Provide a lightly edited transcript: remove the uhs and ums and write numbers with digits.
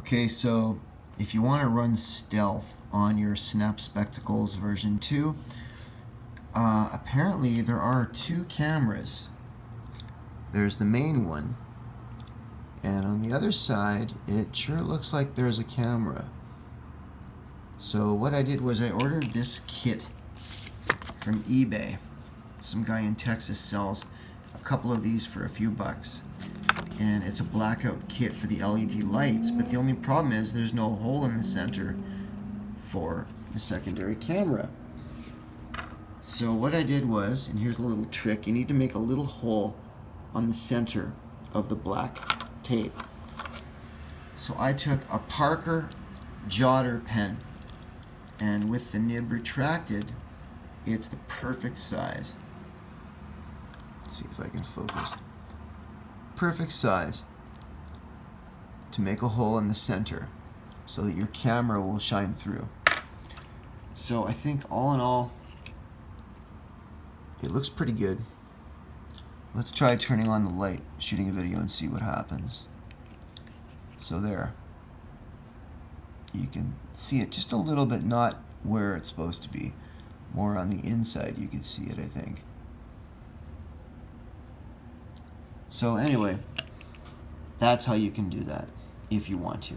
Okay, so if you want to run stealth on your Snap Spectacles version 2, apparently there are two cameras. There's the main one, and on the other side it sure looks like there's a camera. So what I did was I ordered this kit from eBay. Some guy in Texas sells a couple of these for a few bucks. And it's a blackout kit for the LED lights, but the only problem is there's no hole in the center for the secondary camera. So what I did was, and here's a little trick, you need to make a little hole on the center of the black tape. So I took a Parker Jotter pen, and with the nib retracted, it's the perfect size. Let's see if I can focus. Perfect size to make a hole in the center so that your camera will shine through. So I think all in all, it looks pretty good. Let's try turning on the light, shooting a video, and see what happens. So there. You can see it just a little bit, not where it's supposed to be. More on the inside you can see it, I think. So anyway, that's how you can do that if you want to.